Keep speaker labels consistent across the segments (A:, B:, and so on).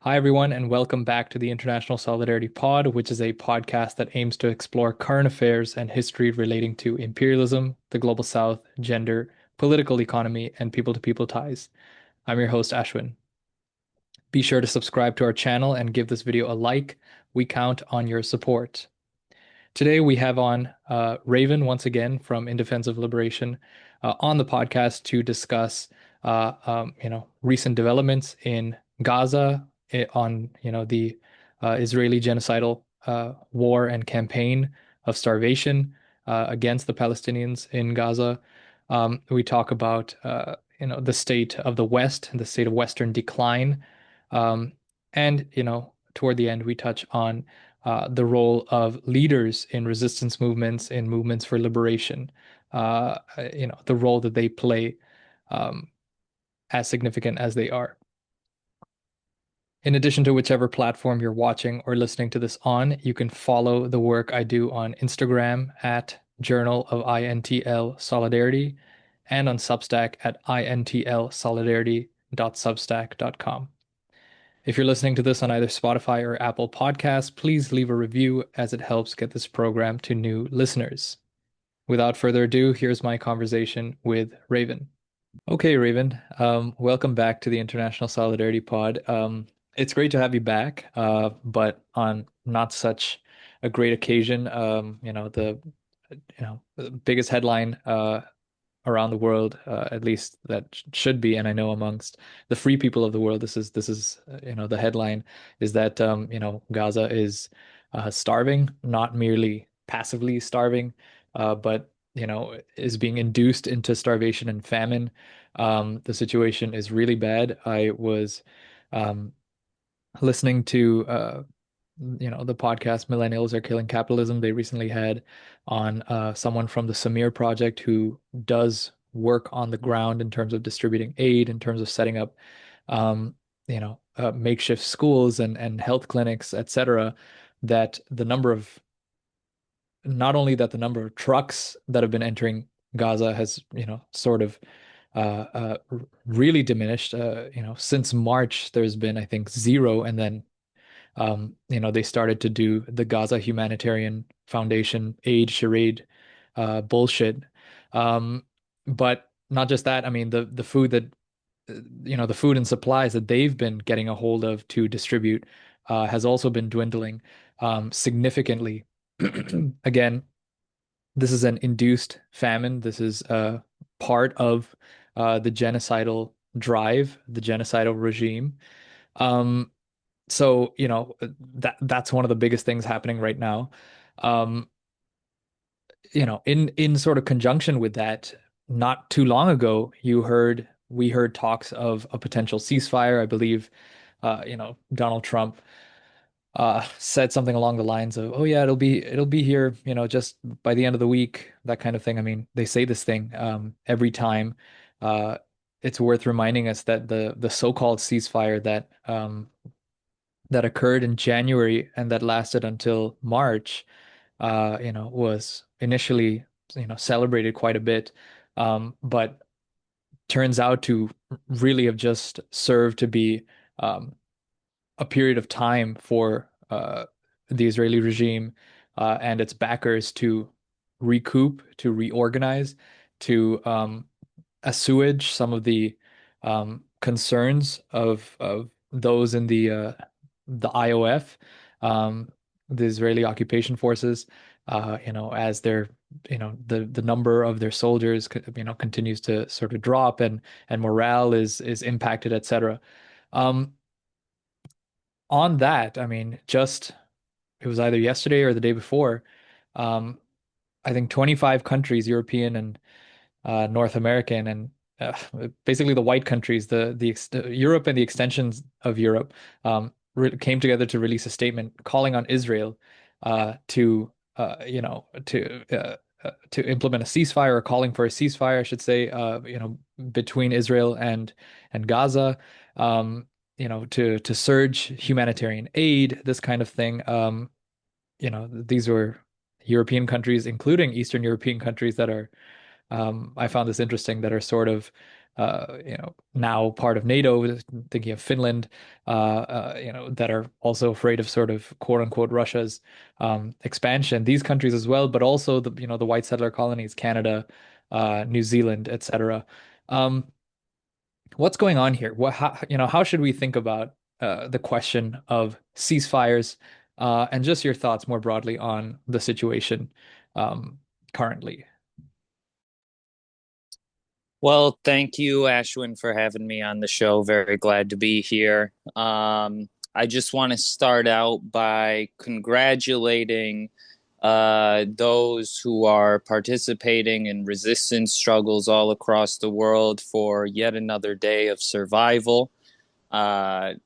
A: Hi, everyone, and welcome back to the International Solidarity Pod, which is a podcast that aims to explore current affairs and history relating to imperialism, the global south, gender, political economy, and people to people ties. I'm your host, Ashwin. Be sure to subscribe to our channel and give this video a like. We count on your support. Today, we have on Raven once again from In Defense of Liberation on the podcast to discuss, recent developments in Gaza on, the Israeli genocidal war and campaign of starvation against the Palestinians in Gaza. We talk about, the state of the West and the state of Western decline. Um, and, toward the end, we touch on the role of leaders in resistance movements, in movements for liberation, the role that they play, um, as significant as they are. In addition to whichever platform you're watching or listening to this on, you can follow the work I do on Instagram at Journal of INTL Solidarity and on Substack at intlsolidarity.substack.com. If you're listening to this on either Spotify or Apple Podcasts, please leave a review as it helps get this program to new listeners. Without further ado, here's my conversation with Raven. Okay, Raven, welcome back to the International Solidarity Pod. It's great to have you back, but on not such a great occasion. The biggest headline around the world, at least that should be, and I know amongst the free people of the world, this is the headline is that Gaza is starving, not merely passively starving, but is being induced into starvation and famine. The situation is really bad. I was um, listening to the podcast Millennials Are Killing Capitalism. They recently had on someone from the Samir Project who does work on the ground in terms of distributing aid, in terms of setting up makeshift schools and health clinics, etc. That the number of not only that the number of trucks that have been entering Gaza has, sort of really diminished. Since March, there's been, I think, zero, and then they started to do the Gaza Humanitarian Foundation aid charade bullshit. Um, but not just that, I mean, the food that, the food and supplies that they've been getting a hold of to distribute has also been dwindling significantly. Again, this is an induced famine. This is part of the genocidal drive, the genocidal regime. Um, so, that's one of the biggest things happening right now. Um, in sort of conjunction with that, not too long ago, we heard talks of a potential ceasefire. I believe, Donald Trump said something along the lines of, "Oh yeah, it'll be here, just by the end of the week," that kind of thing. I mean, they say this thing every time. Uh, it's worth reminding us that the so-called ceasefire that occurred in January and that lasted until March, was initially, celebrated quite a bit, but turns out to really have just served to be um, a period of time for the Israeli regime and its backers to recoup, to reorganize, to assuage some of the concerns of those in the IOF, um, the Israeli occupation forces, as their the number of their soldiers continues to sort of drop and morale is impacted, etc. Um, on that, I mean, just it was either yesterday or the day before. Um, I think 25 countries, European and North American, and basically the white countries, Europe and the extensions of Europe, came together to release a statement calling on Israel to to implement a ceasefire, or calling for a ceasefire, I should say, between Israel and Gaza, to surge humanitarian aid, this kind of thing. These were European countries, including Eastern European countries that are I found this interesting, that are sort of now part of NATO, thinking of Finland, that are also afraid of sort of quote unquote Russia's expansion. These countries as well, but also the white settler colonies, Canada, New Zealand, etc. Um, what's going on here? How should we think about the question of ceasefires, and just your thoughts more broadly on the situation currently?
B: Well, thank you, Ashwin, for having me on the show. Very glad to be here. I just want to start out by congratulating those who are participating in resistance struggles all across the world for yet another day of survival.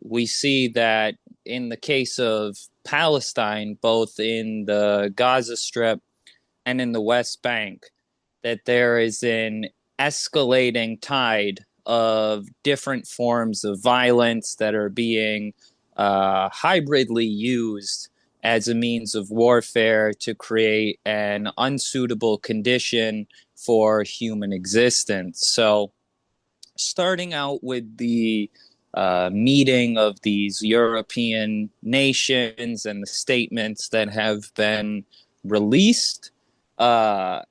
B: We see that in the case of Palestine, both in the Gaza Strip and in the West Bank, that there is an escalating tide of different forms of violence that are being hybridly used as a means of warfare to create an unsuitable condition for human existence. So, starting out with the meeting of these European nations and the statements that have been released, uh,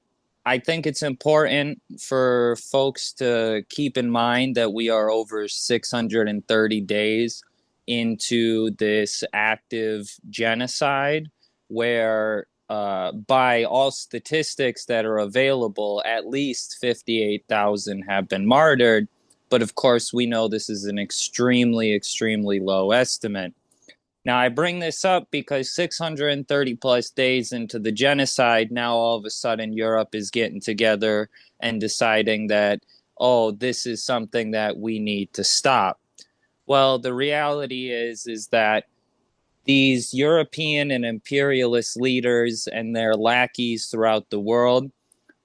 B: I think it's important for folks to keep in mind that we are over 630 days into this active genocide, where, by all statistics that are available, at least 58,000 have been martyred. But of course, we know this is an extremely, extremely low estimate. Now, I bring this up because 630 plus days into the genocide, now all of a sudden Europe is getting together and deciding that, oh, this is something that we need to stop. Well, the reality is that these European and imperialist leaders and their lackeys throughout the world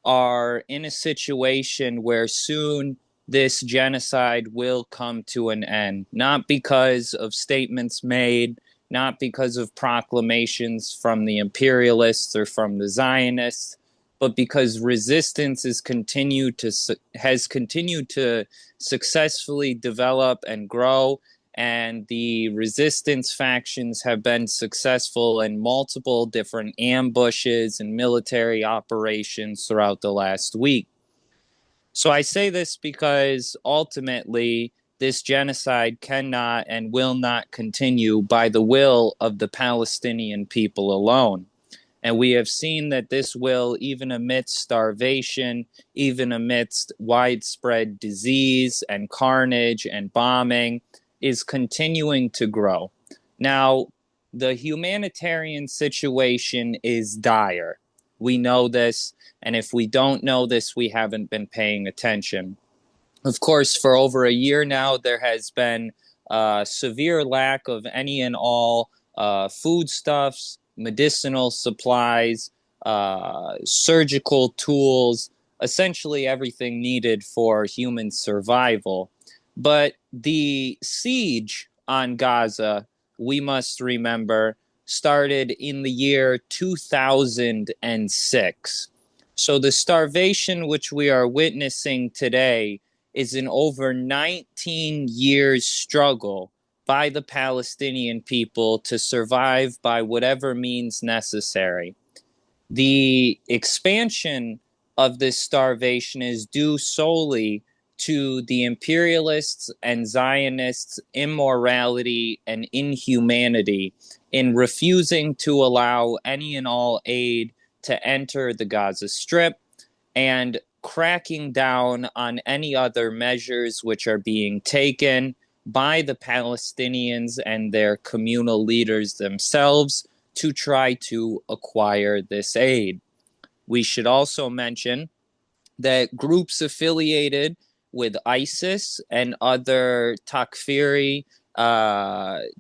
B: are in a situation where soon this genocide will come to an end, not because of statements made, not because of proclamations from the imperialists or from the Zionists, but because resistance has continued to successfully develop and grow, and the resistance factions have been successful in multiple different ambushes and military operations throughout the last week. So I say this because ultimately this genocide cannot and will not continue by the will of the Palestinian people alone. And we have seen that this will, even amidst starvation, even amidst widespread disease and carnage and bombing, is continuing to grow. Now, the humanitarian situation is dire. We know this, and if we don't know this, we haven't been paying attention. Of course, for over a year now, there has been a severe lack of any and all foodstuffs, medicinal supplies, surgical tools, essentially everything needed for human survival. But the siege on Gaza, we must remember, started in the year 2006. So the starvation which we are witnessing today is an over 19 years struggle by the Palestinian people to survive by whatever means necessary. The expansion of this starvation is due solely to the imperialists and Zionists' immorality and inhumanity in refusing to allow any and all aid to enter the Gaza Strip, and cracking down on any other measures which are being taken by the Palestinians and their communal leaders themselves to try to acquire this aid. We should also mention that groups affiliated with ISIS and other Takfiri Wahhabist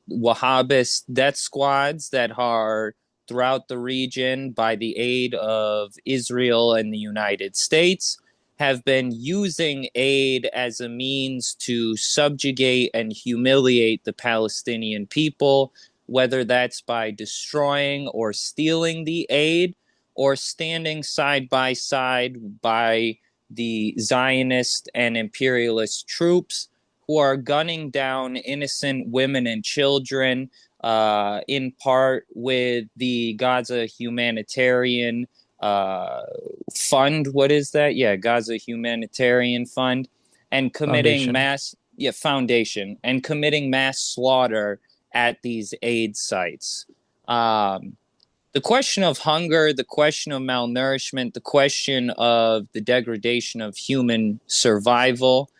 B: death squads that are throughout the region by the aid of Israel and the United States have been using aid as a means to subjugate and humiliate the Palestinian people, whether that's by destroying or stealing the aid or standing side by side by the Zionist and imperialist troops who are gunning down innocent women and children, in part with the Gaza humanitarian uh, fund. What is that? Yeah, Gaza humanitarian fund, and committing
A: Foundation.
B: mass, yeah, foundation, and committing mass slaughter at these aid sites. Um, the question of hunger, the question of malnourishment, the question of the degradation of human survival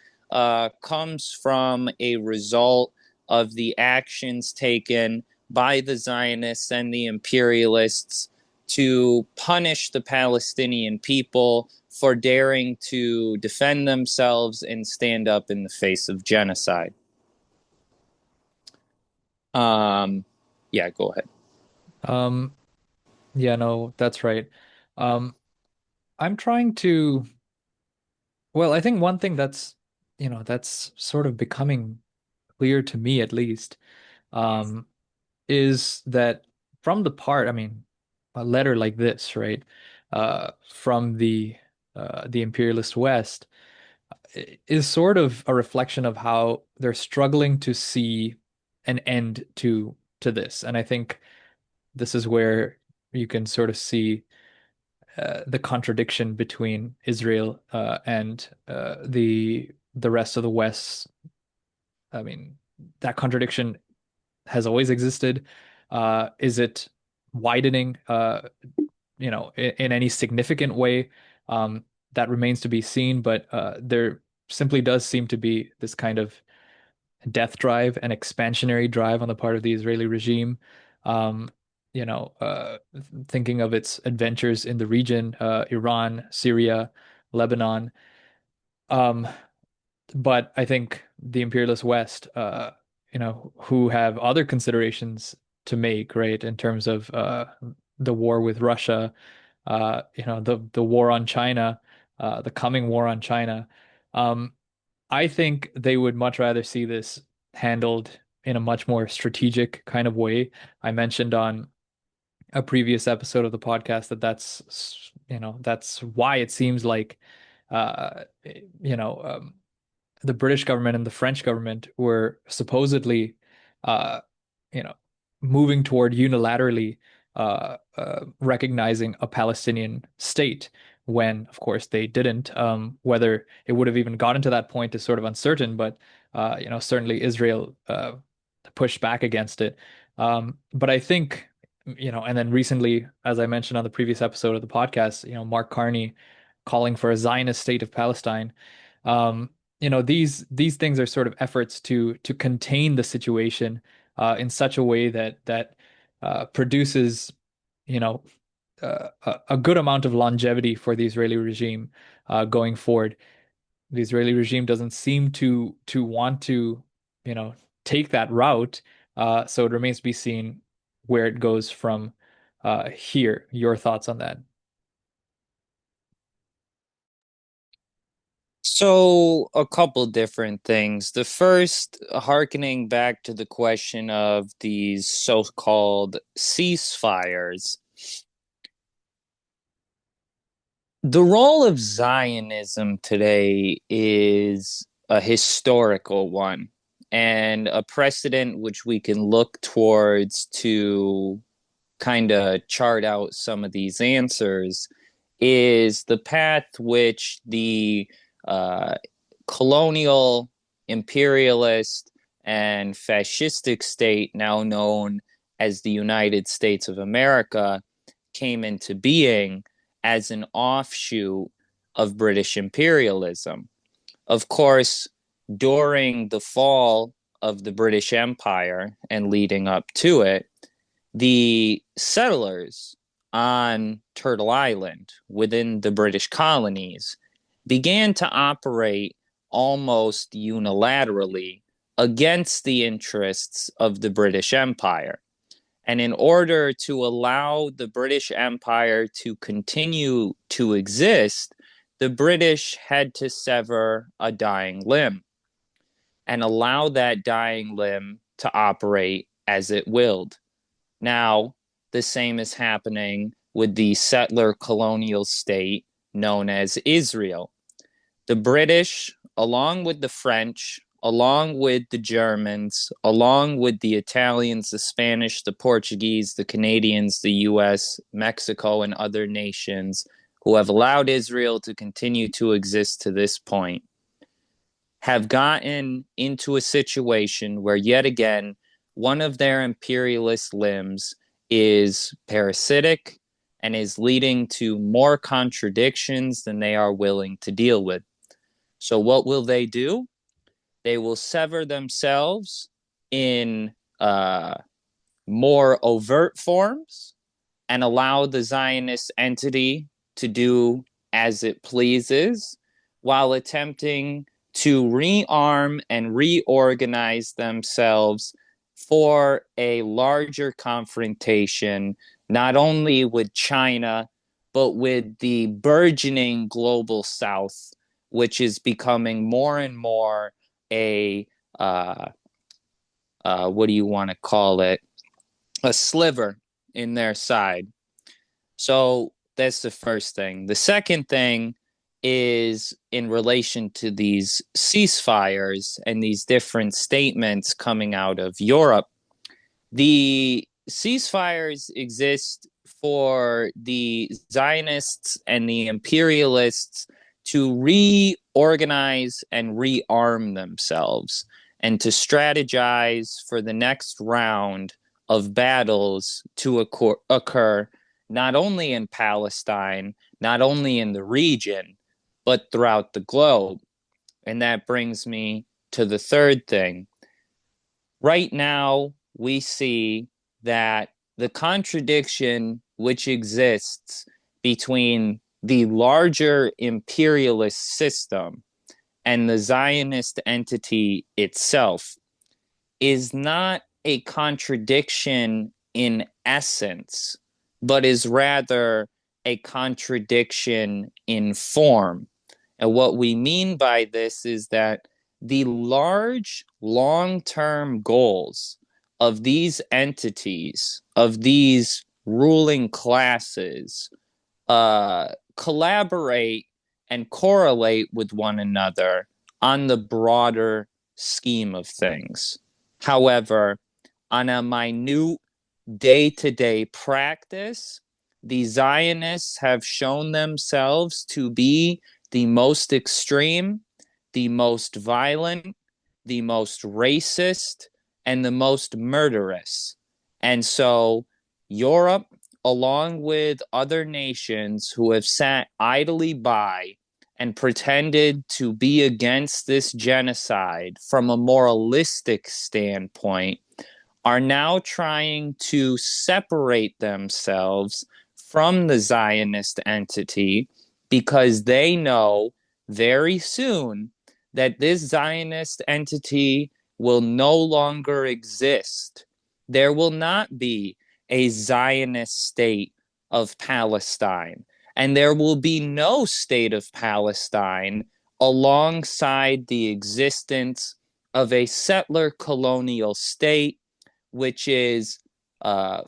B: comes from a result of the actions taken by the Zionists and the imperialists to punish the Palestinian people for daring to defend themselves and stand up in the face of genocide. Um, yeah, go ahead.
A: Um, yeah, no, that's right. Um, I'm trying to, well, I think one thing that's sort of becoming clear to me at least, um, is that from the part, I mean, a letter like this, right, from the imperialist West is sort of a reflection of how they're struggling to see an end to this. And I think this is where you can sort of see the contradiction between Israel and the rest of the West. I mean, that contradiction has always existed. Is it widening, in any significant way? Um, that remains to be seen, but there simply does seem to be this kind of death drive and expansionary drive on the part of the Israeli regime. Um, Thinking of its adventures in the region, Iran, Syria, Lebanon. Um, but I think the imperialist West, who have other considerations to make, right, in terms of the war with Russia, the war on China, the coming war on China. Um, I think they would much rather see this handled in a much more strategic kind of way. I mentioned on a previous episode of the podcast that that's why it seems like uh, you know, um, the British government and the French government were supposedly, uh, you know, moving toward unilaterally recognizing a Palestinian state when, of course, they didn't. Whether it would have even gotten to that point is sort of uncertain, but certainly Israel pushed back against it. But I think, and then recently, as I mentioned on the previous episode of the podcast, Mark Carney calling for a Zionist state of Palestine. Um, these things are sort of efforts to contain the situation in such a way that produces a good amount of longevity for the Israeli regime going forward. The Israeli regime doesn't seem to want to you know take that route, so it remains to be seen where it goes from here. Your thoughts on that?
B: So, a couple different things. The first, harkening back to the question of these so-called ceasefires, the role of Zionism today is a historical one and a precedent which we can look towards to kind of chart out some of these answers is the path which the uh, colonial, imperialist, and fascistic state, now known as the United States of America, came into being as an offshoot of British imperialism. Of course, during the fall of the British Empire and leading up to it, the settlers on Turtle Island within the British colonies began to operate almost unilaterally against the interests of the British Empire. And in order to allow the British Empire to continue to exist, the British had to sever a dying limb and allow that dying limb to operate as it willed. Now, the same is happening with the settler colonial state known as Israel. The British, along with the French, along with the Germans, along with the Italians, the Spanish, the Portuguese, the Canadians, the US, Mexico, and other nations who have allowed Israel to continue to exist to this point, have gotten into a situation where, yet again, one of their imperialist limbs is parasitic and is leading to more contradictions than they are willing to deal with. So, what will they do? They will sever themselves in more overt forms and allow the Zionist entity to do as it pleases while attempting to rearm and reorganize themselves for a larger confrontation, not only with China, but with the burgeoning global South, which is becoming more and more a, what do you want to call it? A sliver in their side. So that's the first thing. The second thing is in relation to these ceasefires and these different statements coming out of Europe. The ceasefires exist for the Zionists and the imperialists to reorganize and rearm themselves and to strategize for the next round of battles to occur not only in Palestine, not only in the region, but throughout the globe. And that brings me to the third thing. Right now, we see that the contradiction which exists between the larger imperialist system and the Zionist entity itself is not a contradiction in essence, but is rather a contradiction in form. And what we mean by this is that the large long term goals of these entities, of these ruling classes, collaborate and correlate with one another on the broader scheme of things. However, on a minute day to day practice, the Zionists have shown themselves to be the most extreme, the most violent, the most racist, and the most murderous. And so, Europe, along with other nations who have sat idly by and pretended to be against this genocide from a moralistic standpoint, are now trying to separate themselves from the Zionist entity because they know very soon that this Zionist entity will no longer exist. There will not be a Zionist state of Palestine, and there will be no state of Palestine alongside the existence of a settler colonial state, which is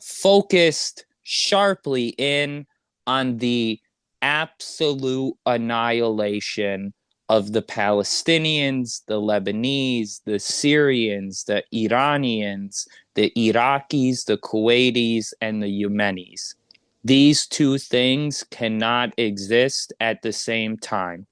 B: focused sharply in on the absolute annihilation of the Palestinians, the Lebanese, the Syrians, the Iranians, the Iraqis, the Kuwaitis, and the Yemenis. These two things cannot exist at the same time.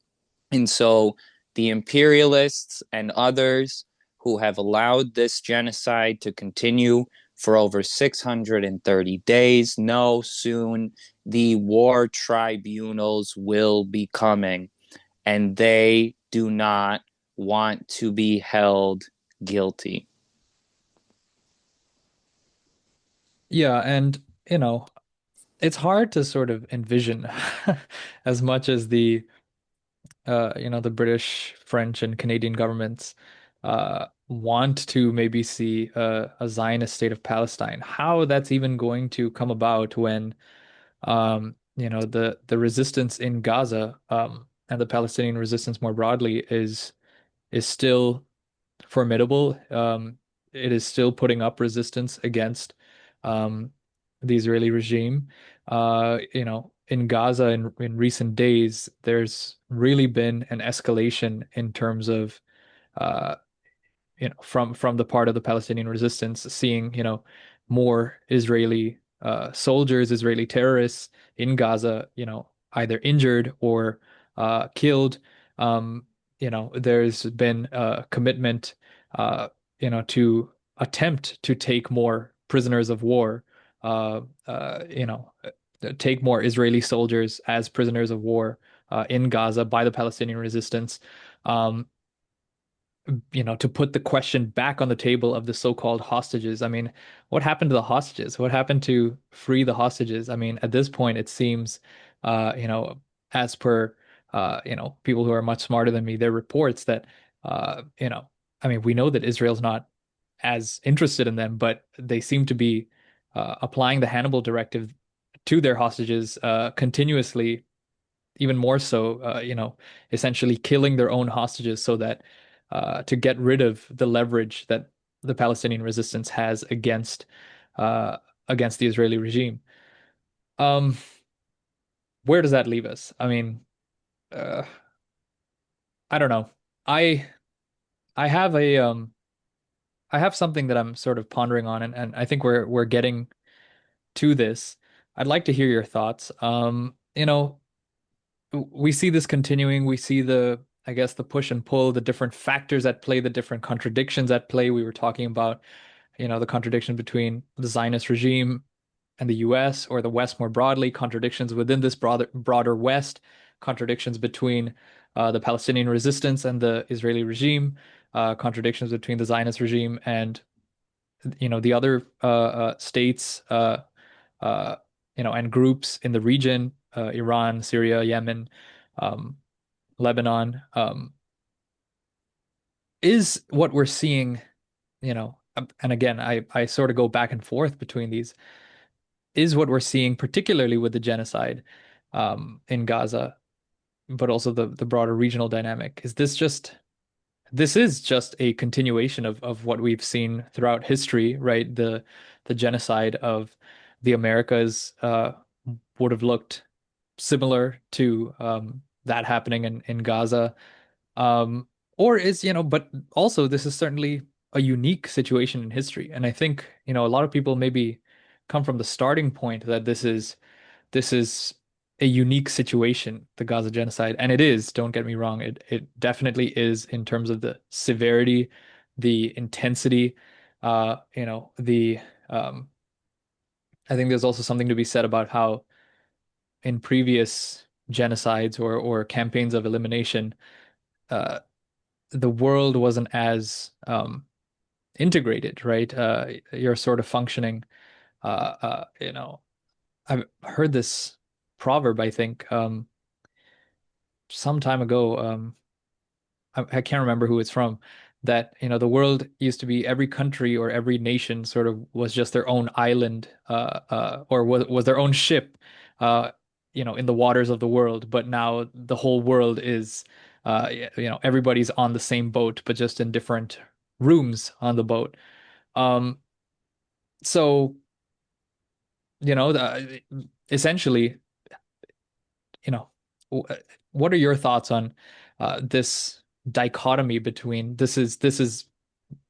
B: And so the imperialists and others who have allowed this genocide to continue for over 630 days know soon the war tribunals will be coming, and they do not want to be held guilty.
A: Yeah, and it's hard to sort of envision as much as the British, French, and Canadian governments want to maybe see a Zionist state of Palestine. How that's even going to come about when the resistance in Gaza and the Palestinian resistance more broadly is still formidable. It is still putting up resistance against um, the Israeli regime. In Gaza in recent days, there's really been an escalation in terms of uh, from the part of the Palestinian resistance, seeing, more Israeli soldiers, Israeli terrorists in Gaza, either injured or killed. There's been a commitment, uh, to attempt to take more prisoners of war, uh, take more Israeli soldiers as prisoners of war in Gaza by the Palestinian resistance. Um, to put the question back on the table of the so-called hostages. I mean, what happened to the hostages? What happened to free the hostages? I mean, at this point, it seems, uh, you know, as per, people who are much smarter than me, their reports that, I mean, we know that Israel's not as interested in them, but they seem to be applying the Hannibal Directive to their hostages continuously, even more so, essentially killing their own hostages so that to get rid of the leverage that the Palestinian resistance has uh, against the Israeli regime. Um, where does that leave us? I mean, uh, I don't know. I I have I have something that I'm sort of pondering on, and I think we're getting to this. I'd like to hear your thoughts. We see this continuing. We see I guess, the push and pull, the different factors at play, the different contradictions at play. We were talking about, the contradiction between the Zionist regime and the US, or the West more broadly, contradictions within this broader West, contradictions between the Palestinian resistance and the Israeli regime, contradictions between the Zionist regime and, the other states, uh, and groups in the region, Iran, Syria, Yemen, um, Lebanon. Is what we're seeing, and again, I sort of go back and forth between these, is what we're seeing, particularly with the genocide in Gaza, but also the broader regional dynamic. This is just a continuation of what we've seen throughout history, right? The genocide of the Americas would have looked similar to that happening in Gaza. Um, or is, but also this is certainly a unique situation in history. And I think, a lot of people maybe come from the starting point that this is a unique situation, the Gaza genocide. And it is, don't get me wrong, it definitely is, in terms of the severity, the intensity, the I think there's also something to be said about how in previous genocides or campaigns of elimination, uh, the world wasn't as integrated, right? You're sort of functioning. I've heard this proverb, I think, some time ago. I can't remember who it's from. That, the world used to be, every country or every nation sort of was just their own island, or was their own ship, uh, in the waters of the world. But now the whole world is, everybody's on the same boat, but just in different rooms on the boat. Um, so, essentially, you know, what are your thoughts on this dichotomy between, this is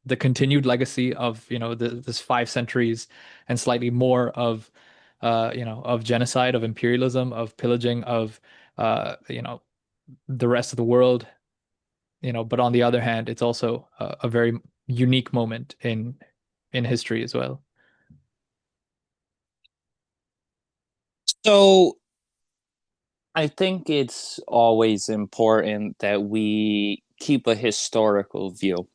A: the continued legacy of, this 5 centuries and slightly more of, of genocide, of imperialism, of pillaging of, the rest of the world, but on the other hand, it's also a very unique moment in history as well.
B: So I think it's always important that we keep a historical view.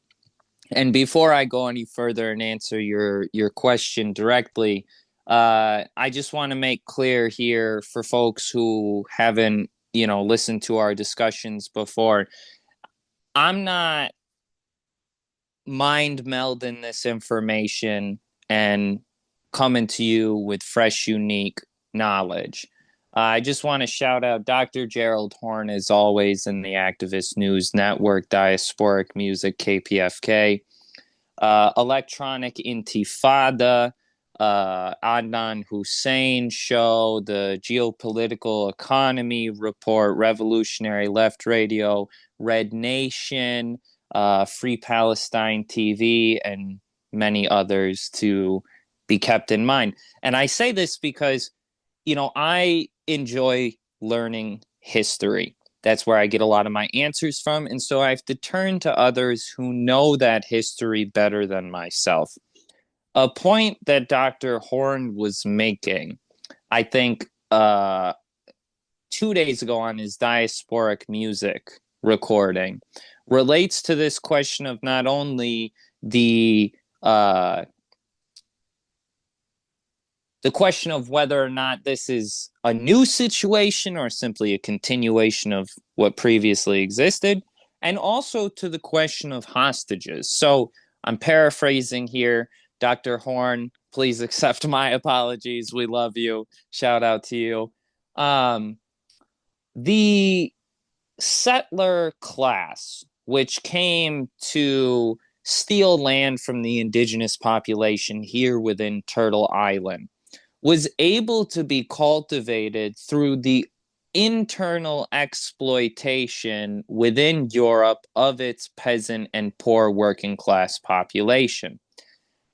B: And before I go any further and answer your question directly, I just want to make clear here for folks who haven't, listened to our discussions before. I'm not mind melding this information and coming to you with fresh, unique knowledge. I just want to shout out Dr. Gerald Horn, as always, in the Activist News Network, Diasporic Music, KPFK, Electronic Intifada, Adnan Hussein show, the Geopolitical Economy Report, Revolutionary Left Radio, Red Nation, Free Palestine TV, and many others to be kept in mind. And I say this because, I enjoy learning history. That's where I get a lot of my answers from. And so I have to turn to others who know that history better than myself. A point that Dr. Horn was making, I think, 2 days ago on his diasporic music recording, relates to this question of not only uh, the question of whether or not this is a new situation or simply a continuation of what previously existed, and also to the question of hostages. So I'm paraphrasing here. Dr. Horn, please accept my apologies. We love you. Shout out to you. The settler class, which came to steal land from the indigenous population here within Turtle Island, was able to be cultivated through the internal exploitation within Europe of its peasant and poor working class population.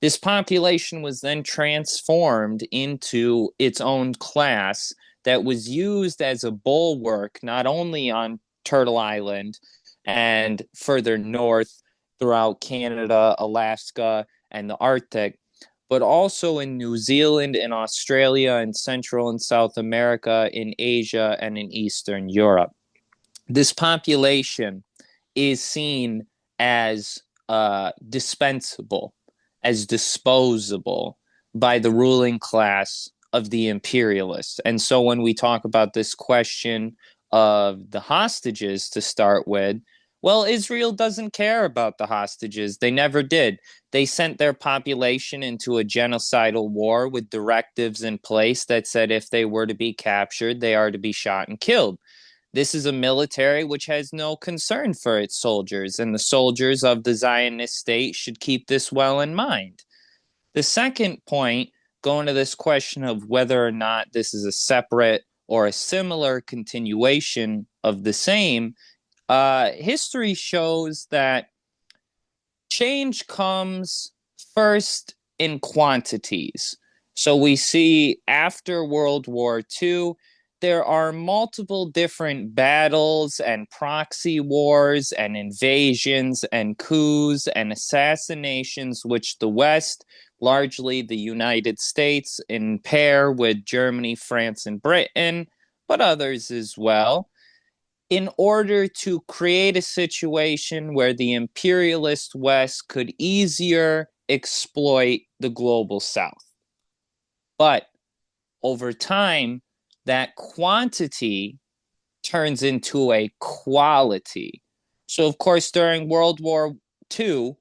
B: This population was then transformed into its own class that was used as a bulwark not only on Turtle Island and further north throughout Canada, Alaska, and the Arctic, but also in New Zealand, in Australia, in Central and South America, in Asia, and in Eastern Europe. This population is seen as dispensable, as disposable by the ruling class of the imperialists. And so when we talk about this question of the hostages to start with, well, Israel doesn't care about the hostages. They never did. They sent their population into a genocidal war with directives in place that said if they were to be captured, they are to be shot and killed. This is a military which has no concern for its soldiers, and the soldiers of the Zionist state should keep this well in mind. The second point, going to this question of whether or not this is a separate or a similar continuation of the same, history shows that change comes first in quantities. So we see after World War II, there are multiple different battles and proxy wars and invasions and coups and assassinations, which the West, largely the United States, in pair with Germany, France, and Britain, but others as well, in order to create a situation where the imperialist West could easier exploit the global South. But over time, that quantity turns into a quality. So, of course, during World War II,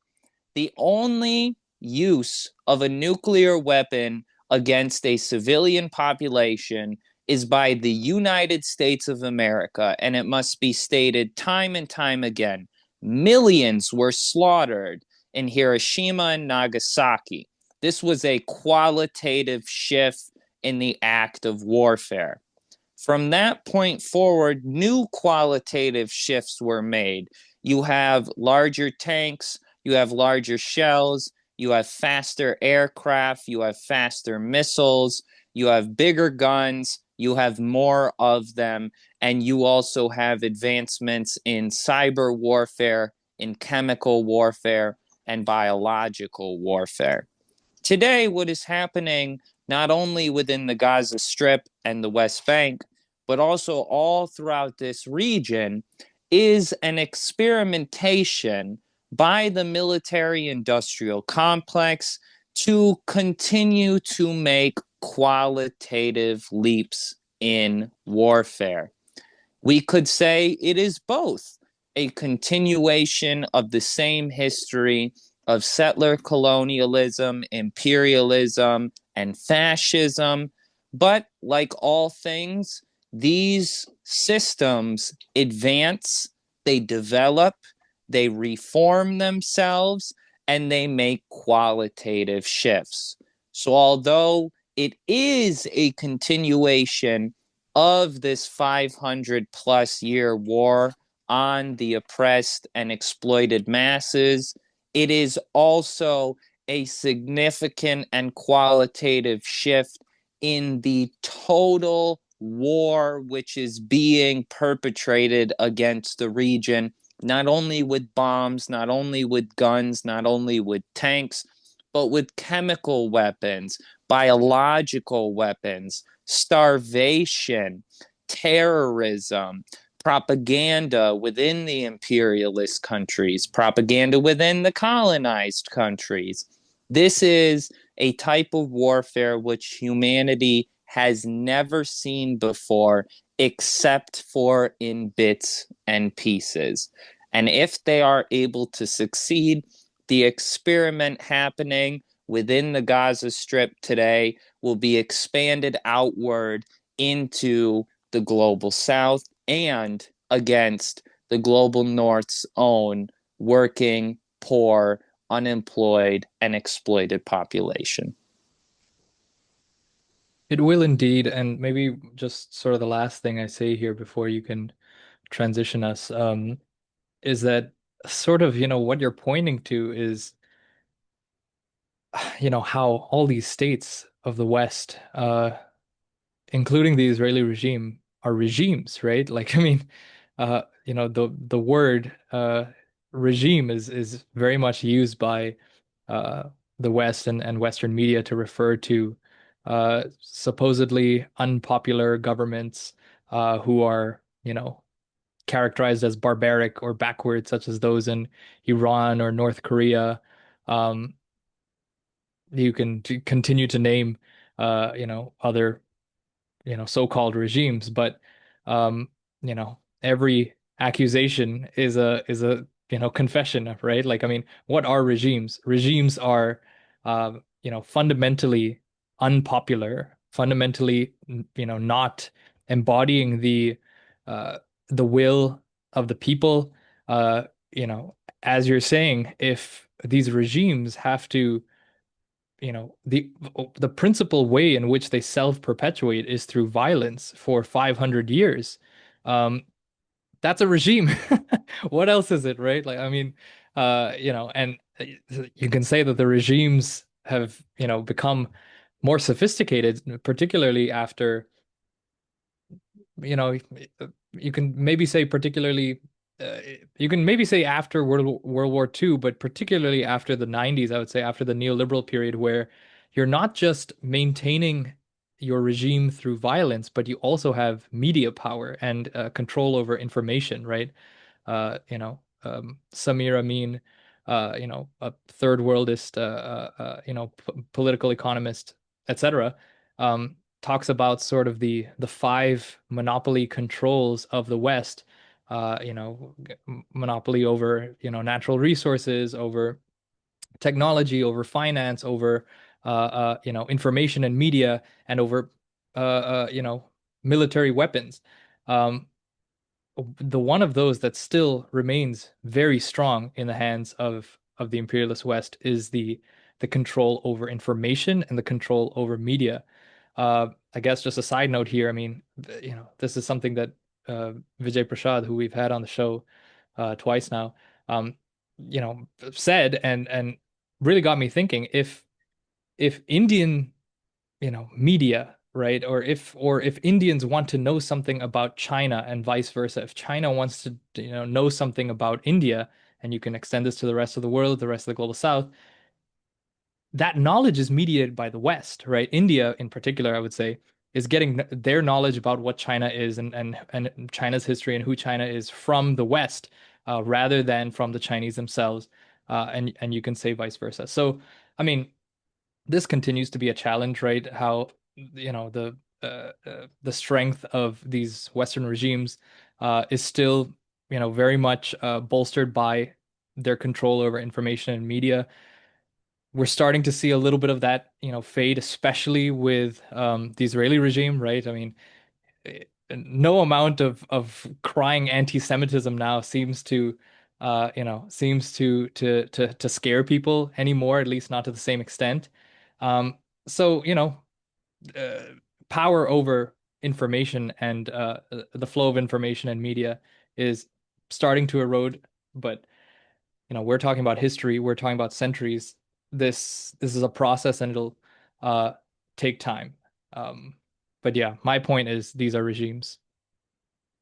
B: the only use of a nuclear weapon against a civilian population is by the United States of America, and it must be stated time and time again. Millions were slaughtered in Hiroshima and Nagasaki. This was a qualitative shift in the act of warfare. From that point forward, new qualitative shifts were made. You have larger tanks, you have larger shells, you have faster aircraft, you have faster missiles, you have bigger guns, you have more of them, and you also have advancements in cyber warfare, in chemical warfare, and biological warfare. Today, what is happening not only within the Gaza Strip and the West Bank, but also all throughout this region, is an experimentation by the military-industrial complex to continue to make qualitative leaps in warfare. We could say it is both a continuation of the same history of settler colonialism, imperialism, and fascism, but like all things, these systems advance, they develop, they reform themselves, and they make qualitative shifts. So, although it is a continuation of this 500 plus year war on the oppressed and exploited masses, it is also a significant and qualitative shift in the total war which is being perpetrated against the region, not only with bombs, not only with guns, not only with tanks, but with chemical weapons, biological weapons, starvation, terrorism, propaganda within the imperialist countries, propaganda within the colonized countries. This is a type of warfare which humanity has never seen before, except for in bits and pieces. And if they are able to succeed, the experiment happening within the Gaza Strip today will be expanded outward into the global south and against the global north's own working, poor, unemployed, and exploited population.
A: It will indeed, and maybe just sort of the last thing I say here before you can transition us, is that sort of, what you're pointing to is, how all these states of the West, including the Israeli regime, are regimes, right? Like, I mean, the word regime is very much used by uh, the West and Western media to refer to supposedly unpopular governments who are, characterized as barbaric or backward, such as those in Iran or North Korea. Um, you can continue to name, other so-called regimes, but every accusation is a confession, right? Like, I mean, what are regimes? Regimes are fundamentally unpopular, fundamentally not embodying uh the will of the people. uh you know as you're saying, if these regimes have to, the principal way in which they self-perpetuate is through violence for 500 years. Um, that's a regime. What else is it, right? Like, I mean, and you can say that the regimes have, become more sophisticated, particularly after, you know, you can maybe say particularly, uh, you can maybe say after World War II, but particularly after the 90s, I would say after the neoliberal period, where you're not just maintaining your regime through violence, but you also have media power and control over information, right? Samir Amin, a third worldist, political economist, etc., talks about sort of the five monopoly controls of the West, monopoly over, natural resources, over technology, over finance, over, information and media, and over, military weapons. Um, the one of those that still remains very strong in the hands of the imperialist West is the control over information and the control over media. I guess just a side note here. I mean, this is something that Vijay Prashad, who we've had on the show twice now, um, said and really got me thinking. If Indian, media, right? Or if Indians want to know something about China and vice versa, if China wants to, know something about India, and you can extend this to the rest of the world, the rest of the global South, that knowledge is mediated by the West, right? India, in particular, I would say, is getting their knowledge about what China is and China's history and who China is from the West, rather than from the Chinese themselves, and you can say vice versa. So, I mean, this continues to be a challenge, right? How, the strength of these Western regimes is still, very much bolstered by their control over information and media. We're starting to see a little bit of that, fade, especially with the Israeli regime, right? I mean, no amount of crying anti-Semitism now seems to, seems to scare people anymore, at least not to the same extent. So, uh, power over information and the flow of information and media is starting to erode. But we're talking about history, we're talking about centuries. This is a process, and it'll uh, take time. Um, but yeah, my point is these are regimes.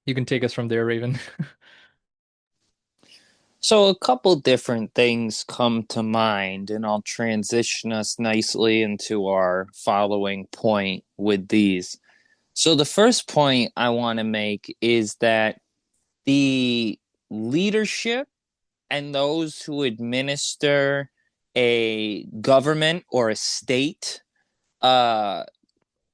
A: You can take us from there, Raven.
B: So, a couple different things come to mind, and I'll transition us nicely into our following point with these. So, the first point I want to make is that the leadership and those who administer a government or a state uh,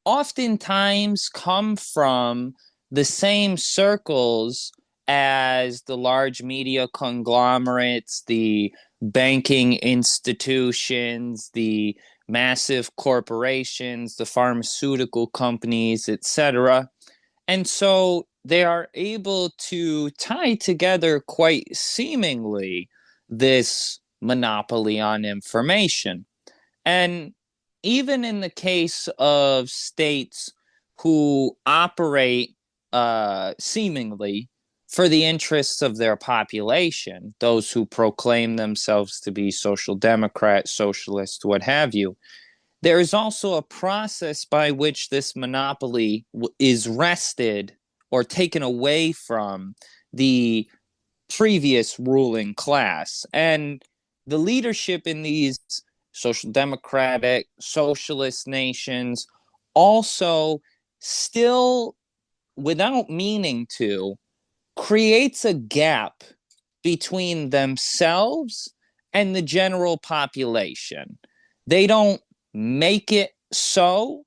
B: oftentimes come from the same circles as the large media conglomerates, the banking institutions, the massive corporations, the pharmaceutical companies, etc. And so they are able to tie together quite seemingly this monopoly on information. And even in the case of states who operate seemingly for the interests of their population, those who proclaim themselves to be social democrat, socialist, what have you, there is also a process by which this monopoly is wrested or taken away from the previous ruling class. And the leadership in these social democratic, socialist nations also still, without meaning to, creates a gap between themselves and the general population. They don't make it so,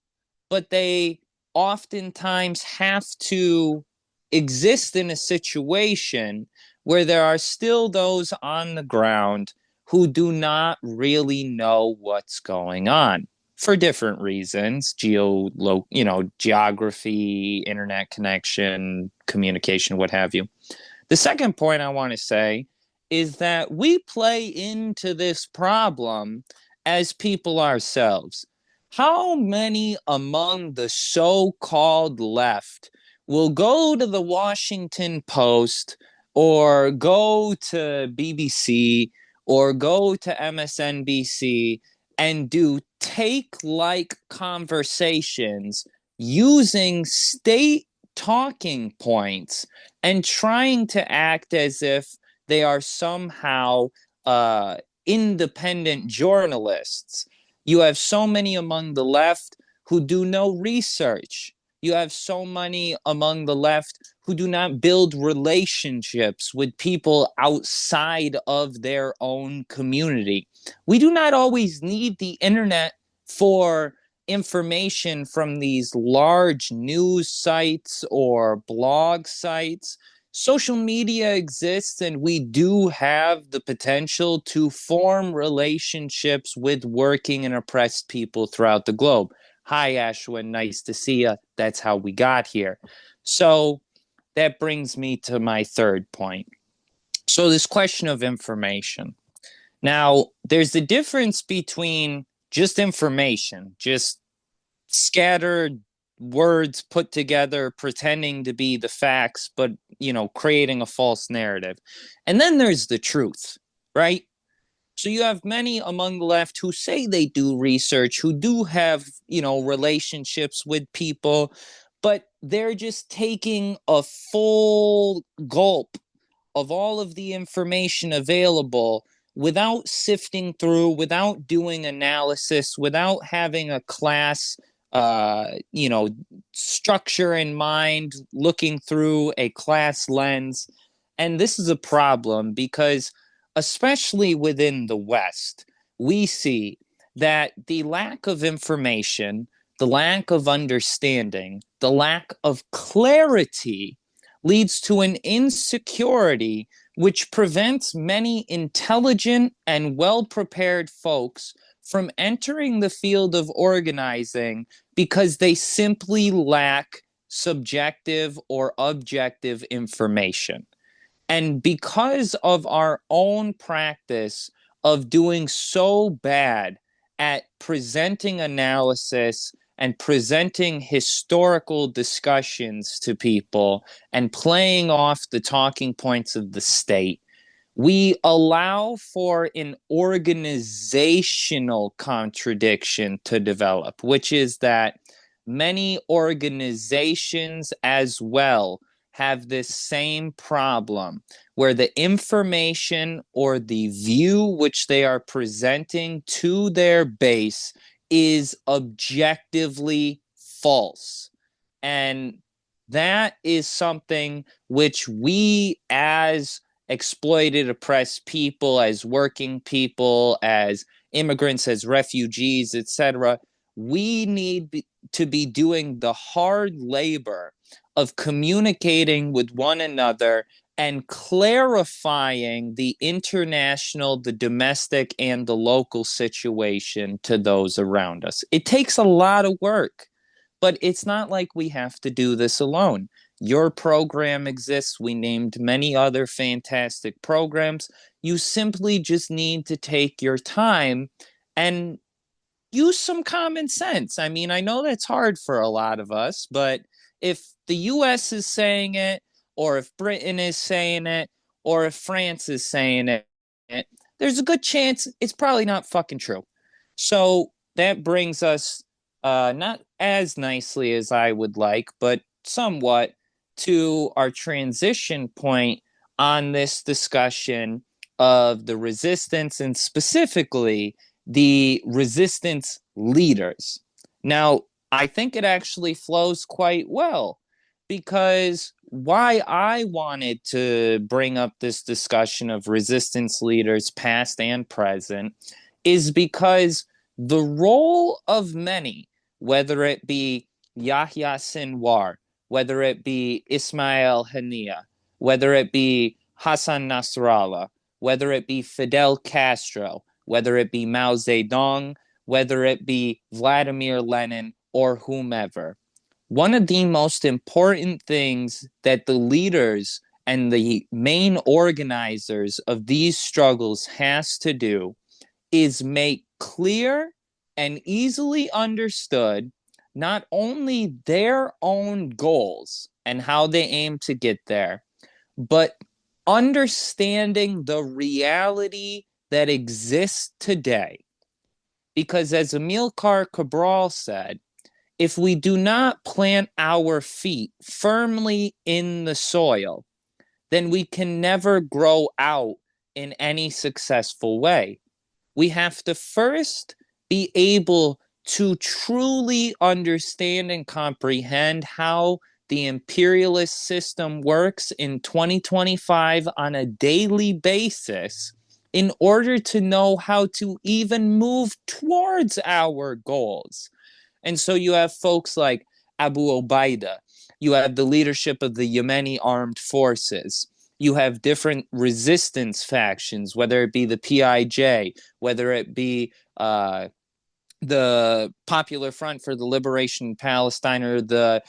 B: but they oftentimes have to exist in a situation where there are still those on the ground who do not really know what's going on for different reasons, geography, internet connection, communication, what have you. The second point I want to say is that we play into this problem as people ourselves. How many among the so-called left will go to the Washington Post or go to BBC or go to MSNBC and do take like conversations using state talking points and trying to act as if they are somehow uh, independent journalists? You have so many among the left who do no research. You have so many among the left who do not build relationships with people outside of their own community. We do not always need the internet for information from these large news sites or blog sites. Social media exists, and we do have the potential to form relationships with working and oppressed people throughout the globe. Hi, Ashwin. Nice to see you. That's how we got here. So that brings me to my third point. So, this question of information. Now, there's a difference between just information, just scattered words put together pretending to be the facts, but creating a false narrative. And then there's the truth, right? So you have many among the left who say they do research, who do have relationships with people, but they're just taking a full gulp of all of the information available without sifting through, without doing analysis, without having a class, structure in mind, looking through a class lens. And this is a problem because, especially within the West, we see that the lack of information, the lack of understanding, the lack of clarity leads to an insecurity which prevents many intelligent and well-prepared folks from entering the field of organizing because they simply lack subjective or objective information. And because of our own practice of doing so bad at presenting analysis and presenting historical discussions to people and playing off the talking points of the state, we allow for an organizational contradiction to develop, which is that many organizations as well have this same problem where the information or the view which they are presenting to their base is objectively false. And that is something which we, as exploited, oppressed people, as working people, as immigrants, as refugees, etc., we need to be doing the hard labor of communicating with one another and clarifying the international, the domestic, and the local situation to those around us. It takes a lot of work, but it's not like we have to do this alone. Your program exists. We named many other fantastic programs. You simply just need to take your time and use some common sense. I mean, I know that's hard for a lot of us, but if the US is saying it, or if Britain is saying it, or if France is saying it, there's a good chance it's probably not fucking true. So that brings us, not as nicely as I would like, but somewhat, to our transition point on this discussion of the resistance and specifically the resistance leaders. Now, I think it actually flows quite well, because why I wanted to bring up this discussion of resistance leaders, past and present, is because the role of many, whether it be Yahya Sinwar, whether it be Ismail Haniyeh, whether it be Hassan Nasrallah, whether it be Fidel Castro, whether it be Mao Zedong, whether it be Vladimir Lenin, or whomever. One of the most important things that the leaders and the main organizers of these struggles has to do is make clear and easily understood not only their own goals and how they aim to get there, but understanding the reality that exists today. Because as Amilcar Cabral said, if we do not plant our feet firmly in the soil, then we can never grow out in any successful way. We have to first be able to truly understand and comprehend how the imperialist system works in 2025 on a daily basis in order to know how to even move towards our goals. And so you have folks like Abu Obaida, you have the leadership of the Yemeni armed forces, you have different resistance factions, whether it be the PIJ, whether it be the Popular Front for the Liberation of Palestine, or the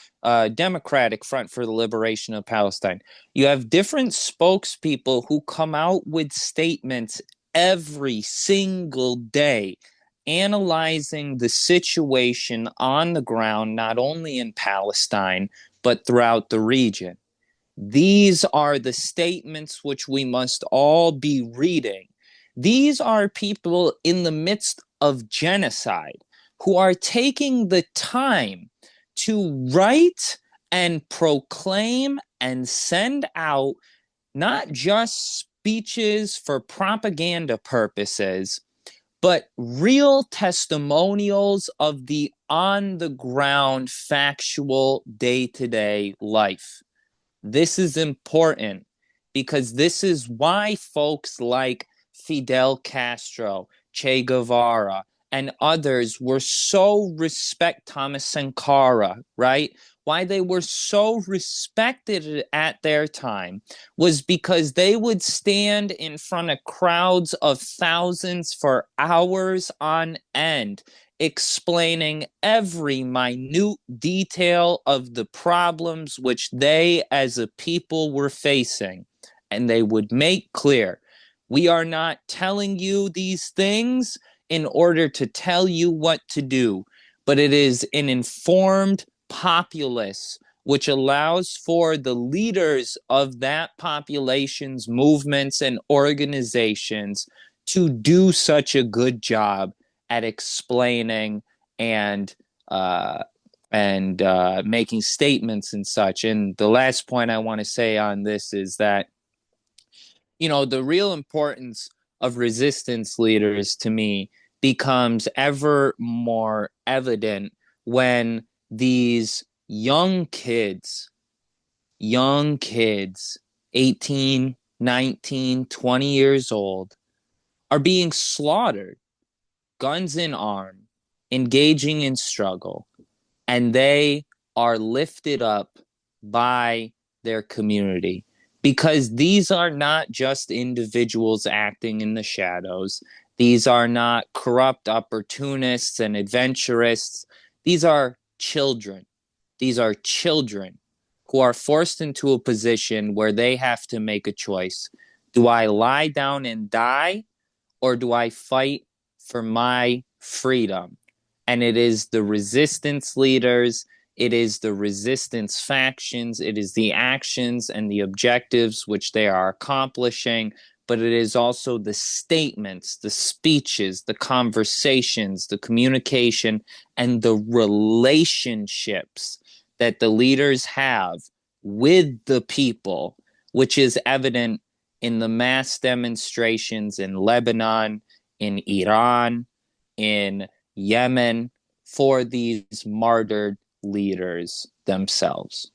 B: Democratic Front for the Liberation of Palestine. You have different spokespeople who come out with statements every single day analyzing the situation on the ground, not only in Palestine, but throughout the region. These are the statements which we must all be reading. These are people in the midst of genocide who are taking the time to write and proclaim and send out not just speeches for propaganda purposes, but real testimonials of the on the ground factual day-to-day life. This is important because this is why folks like Fidel Castro, Che Guevara, and others were so Thomas Sankara, right? Why they were so respected at their time was because they would stand in front of crowds of thousands for hours on end, explaining every minute detail of the problems which they as a people were facing. And they would make clear, we are not telling you these things in order to tell you what to do, but it is an informed populace which allows for the leaders of that population's movements and organizations to do such a good job at explaining and uh, making statements and such. And the last point I want to say on this is that, the real importance of resistance leaders to me becomes ever more evident when these young kids, 18, 19, 20 years old, are being slaughtered, guns in arm, engaging in struggle, and they are lifted up by their community, because these are not just individuals acting in the shadows. These are not corrupt opportunists and adventurists. These are children. These are children who are forced into a position where they have to make a choice. Do I lie down and die, or do I fight for my freedom? And it is the resistance leaders, it is the resistance factions, it is the actions and the objectives which they are accomplishing, but it is also the statements, the speeches, the conversations, the communication, and the relationships that the leaders have with the people, which is evident in the mass demonstrations in Lebanon, in Iran, in Yemen, for these martyred leaders themselves.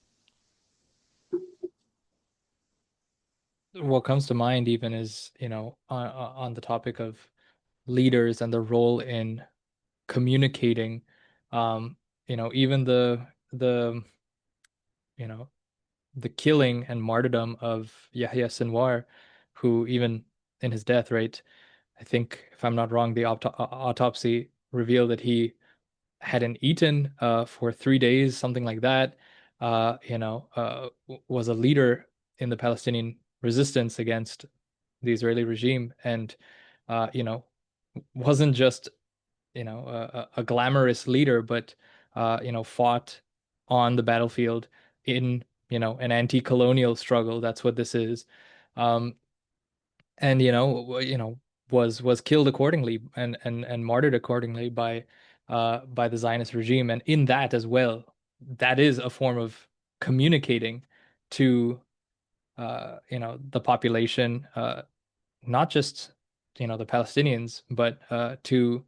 A: What comes to mind even is, on the topic of leaders and the role in communicating, um, even the you know the killing and martyrdom of Yahya Sinwar, who even in his death, right? I think if I'm not wrong, the autopsy revealed that he hadn't eaten for 3 days, something like that. Was a leader in the Palestinian resistance against the Israeli regime, and wasn't just a glamorous leader, but fought on the battlefield in an anti-colonial struggle. That's what this is. Um, and was killed accordingly and martyred accordingly by the Zionist regime. And in that as well, that is a form of communicating to the population, not just the Palestinians, but to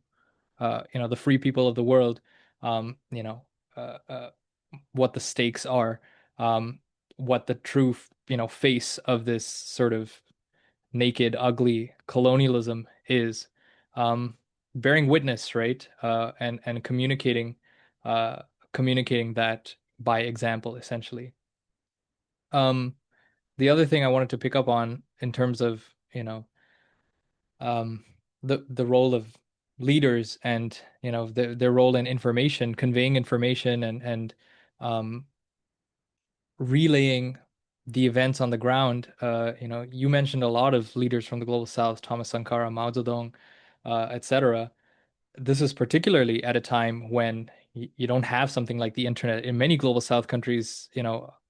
A: the free people of the world, um, you know, uh, uh, what the stakes are, um, what the true, face of this sort of naked, ugly colonialism is, um, bearing witness, right? And uh, communicating that by example, essentially. Um, the other thing I wanted to pick up on in terms of, um, the role of leaders and their role in information, conveying information and um, relaying the events on the ground. You mentioned a lot of leaders from the global south, Thomas Sankara, Mao Zedong, etc. This is particularly at a time when you don't have something like the internet in many global south countries,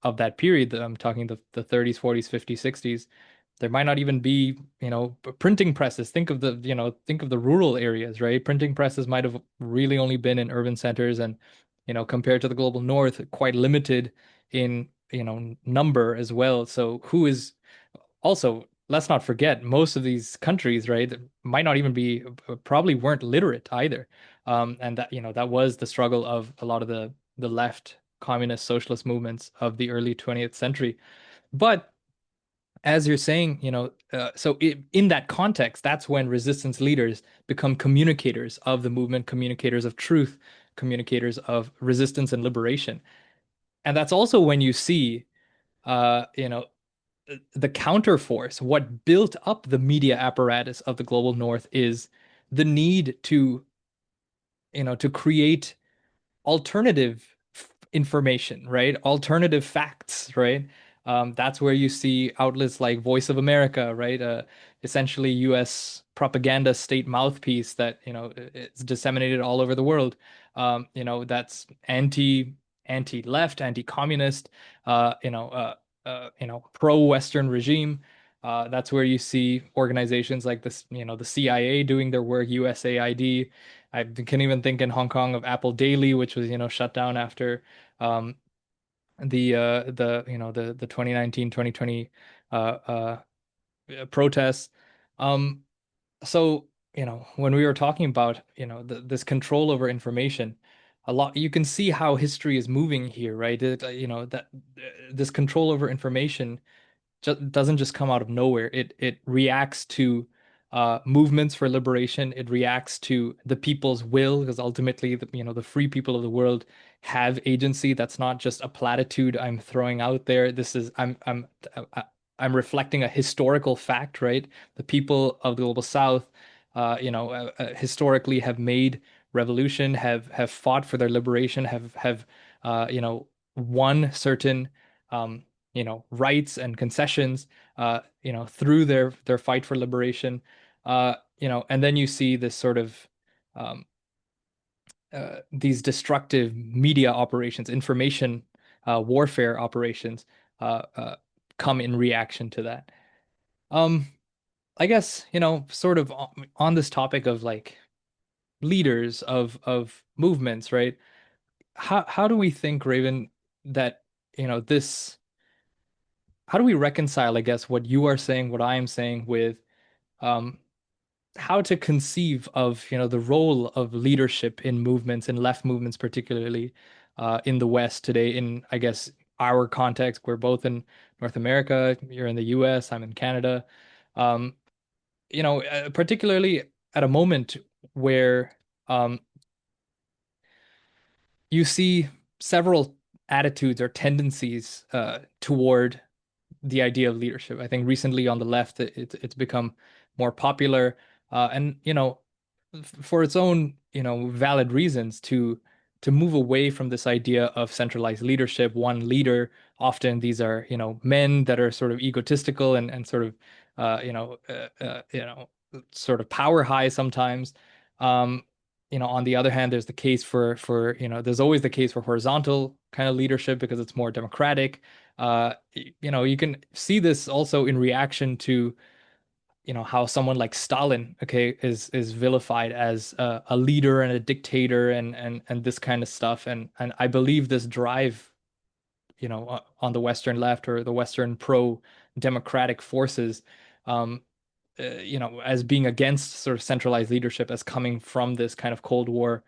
A: of that period. I'm talking the 30s, 40s, 50s, 60s. There might not even be, printing presses. Think of the rural areas, right? Printing presses might have really only been in urban centers and, compared to the global north, quite limited in, number as well. So who is also, let's not forget, most of these countries, right, might not even be, probably weren't literate either. And that, that was the struggle of a lot of the left communist socialist movements of the early 20th century. But as you're saying, in that context, that's when resistance leaders become communicators of the movement, communicators of truth, communicators of resistance and liberation. And that's also when you see, the counterforce, what built up the media apparatus of the global north is the need to create alternative information, right? Alternative facts, right? That's where you see outlets like Voice of America, right? Essentially U.S. propaganda state mouthpiece that, it's disseminated all over the world. That's anti-left, anti-communist, pro-Western regime. That's where you see organizations like this, the CIA doing their work, USAID. I can even think in Hong Kong of Apple Daily, which was, shut down after um, the 2019 2020 protests. Um, so, when we were talking about, this control over information, a lot you can see how history is moving here, right? That this control over information doesn't just come out of nowhere. It reacts to movements for liberation. It reacts to the people's will, because ultimately, the free people of the world have agency. That's not just a platitude I'm throwing out there. This is I'm reflecting a historical fact, right? The people of the global South, historically have made revolution, have fought for their liberation, won certain rights and concessions, through their fight for liberation. And then you see this sort of these destructive media operations, information warfare operations, come in reaction to that. Um, I guess, sort of on this topic of like leaders of movements, right? How do we think, Raven, that, this how do we reconcile, I guess, what you are saying, what I am saying with um, how to conceive of, the role of leadership in movements, in left movements, particularly in the West today, in, I guess, our context. We're both in North America, you're in the US, I'm in Canada. Um, particularly at a moment where um, you see several attitudes or tendencies toward the idea of leadership. I think recently on the left, it's become more popular, and for its own valid reasons to move away from this idea of centralized leadership, one leader. Often these are men that are sort of egotistical and sort of sort of power high sometimes. Um, on the other hand, there's the case for there's always the case for horizontal kind of leadership because it's more democratic. You can see this also in reaction to, how someone like Stalin, okay, is vilified as a leader and a dictator and this kind of stuff. And I believe this drive, on the Western left or the Western pro-democratic forces, um, as being against sort of centralized leadership, as coming from this kind of Cold War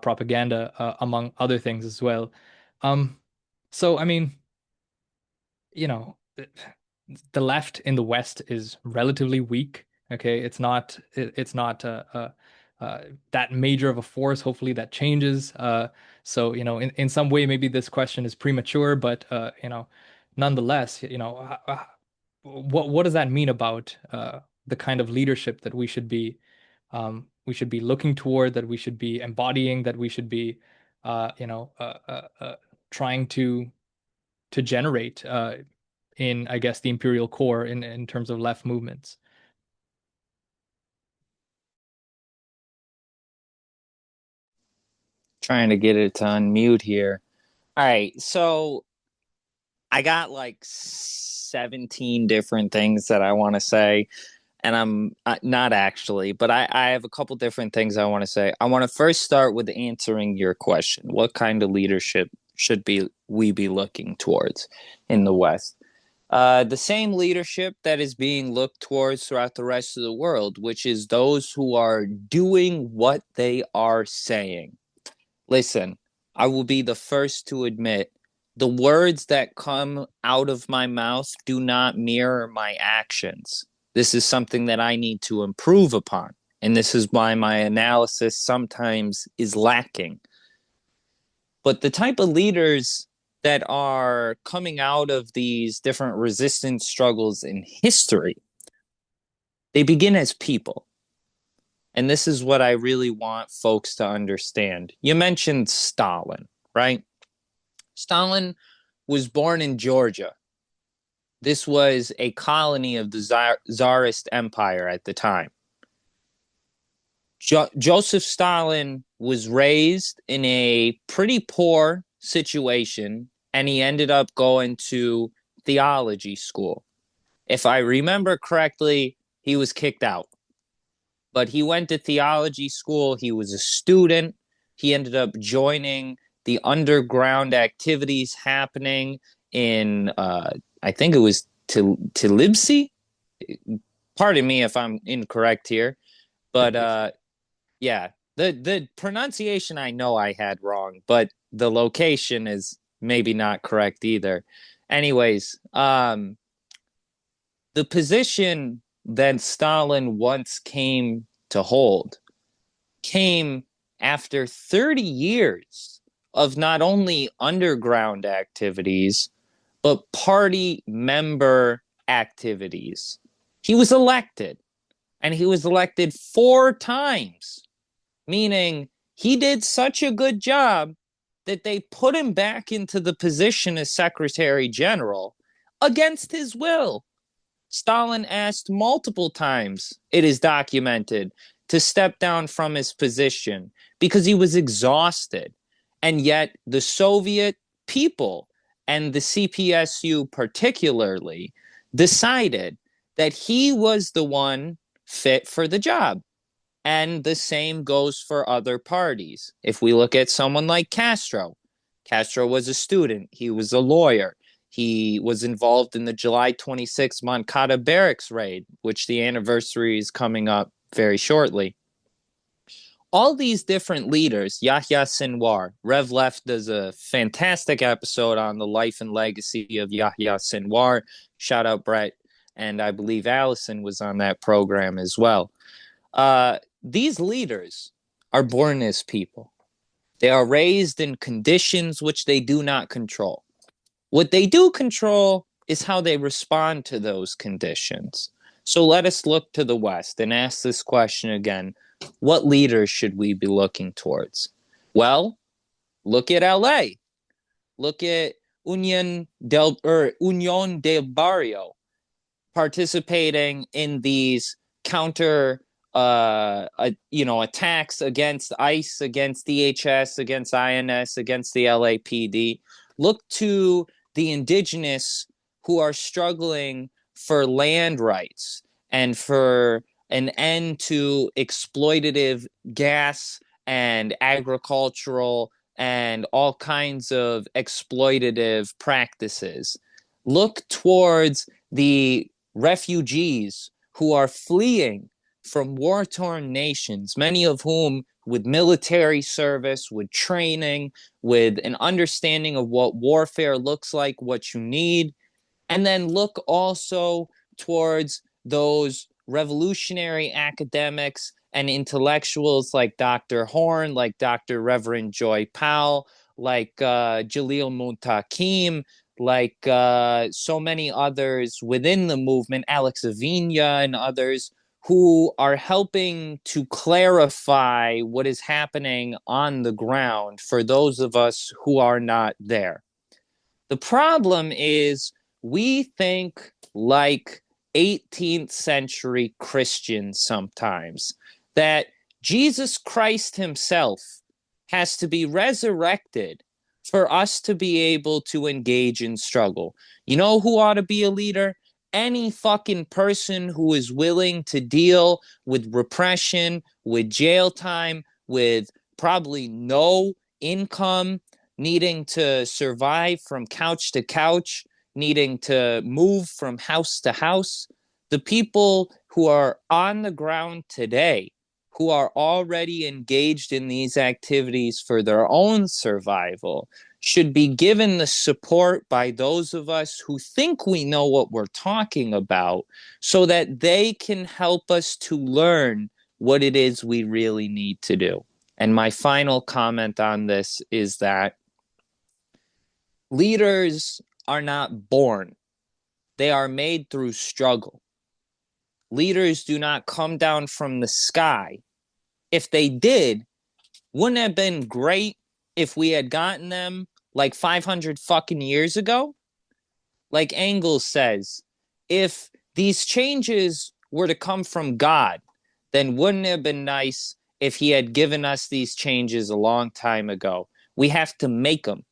A: propaganda, among other things as well. Um, so, I mean, the left in the West is relatively weak. Okay, it's not that major of a force. Hopefully that changes. So in some way maybe this question is premature, but nonetheless, what does that mean about the kind of leadership that we should be looking toward, that we should be embodying, that we should be trying to generate in, I guess, the imperial core in terms of left movements.
B: Trying to get it to unmute here. All right, so I got like 17 different things that I want to say, and I'm not actually, but I have a couple different things I want to say. I want to first start with answering your question. What kind of leadership should be we be looking towards in the West? The same leadership that is being looked towards throughout the rest of the world, which is those who are doing what they are saying. Listen, I will be the first to admit the words that come out of my mouth do not mirror my actions. This is something that I need to improve upon. And this is why my analysis sometimes is lacking. But the type of leaders that are coming out of these different resistance struggles in history, they begin as people. And this is what I really want folks to understand. You mentioned Stalin, right? Stalin was born in Georgia. This was a colony of the Tsarist Empire at the time. Joseph Stalin was raised in a pretty poor situation, and he ended up going to theology school. If I remember correctly, he was kicked out, but he went to theology school. He was a student. He ended up joining the underground activities happening in, I think it was Tbilisi. Pardon me if I'm incorrect here,
A: I
B: but
A: believe so.
B: yeah, the pronunciation I know I had wrong, but the location is maybe not correct either. Anyways, the position that Stalin once came to hold came after 30 years of not only underground activities, but party member activities. He was elected, and he was elected 4 times, meaning he did such a good job that they put him back into the position as Secretary General against his will. Stalin asked multiple times, it is documented, to step down from his position because he was exhausted. And yet, the Soviet people and the CPSU particularly decided that he was the one fit for the job. And the same goes for other parties. If we look at someone like Castro, Castro was a student, he was a lawyer. He was involved in the July 26th Moncada barracks raid, which the anniversary is coming up very shortly. All these different leaders, Yahya Sinwar, Rev Left does a fantastic episode on the life and legacy of Yahya Sinwar. Shout out Brett, and I believe Allison was on that program as well. These leaders are born as people. They are raised in conditions which they do not control. What they do control is how they respond to those conditions. So let us look to the West and ask this question again. What leaders should we be looking towards? Well, look at LA. Look at Union del Barrio participating in these counter attacks against ICE, against DHS, against INS, against the LAPD. Look to the indigenous who are struggling for land rights and for an end to exploitative gas and agricultural and all kinds of exploitative practices. Look towards the refugees who are fleeing from war-torn nations, many of whom with military service, with training, with an understanding of what warfare looks like, what you need. And then look also towards those revolutionary academics and intellectuals like Dr. Horn, like Dr. Reverend Joy Powell, like Jalil Muntakim, like so many others within the movement, Alex Avina and others, who are helping to clarify what is happening on the ground for those of us who are not there. The problem is we think like 18th century Christians sometimes, that Jesus Christ himself has to be resurrected for us to be able to engage in struggle. You know who ought to be a leader? Any fucking person who is willing to deal with repression, with jail time, with probably no income, needing to survive from couch to couch, needing to move from house to house. The people who are on the ground today, who are already engaged in these activities for their own survival, should be given the support by those of us who think we know what we're talking about so that they can help us to learn what it is we really need to do. And my final comment on this is that leaders are not born. They are made through struggle. Leaders do not come down from the sky. If they did, wouldn't it have been great if we had gotten them like 500 fucking years ago? Like Engels says, if these changes were to come from God, then wouldn't it have been nice if he had given us these changes a long time ago? We have to make them.